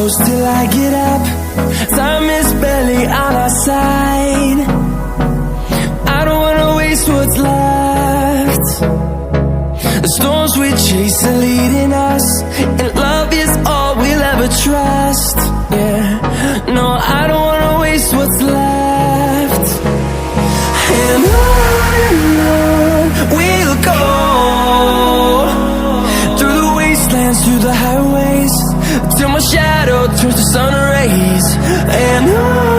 close till I get up. Time is barely on our side. I don't wanna waste what's left. The storms we chase are leading us, and love is all we'll ever trust. Yeah, no, I don't wanna waste what's left. And on we'll go, through the wastelands, through the highways, till my shadow turns to sun rays. And on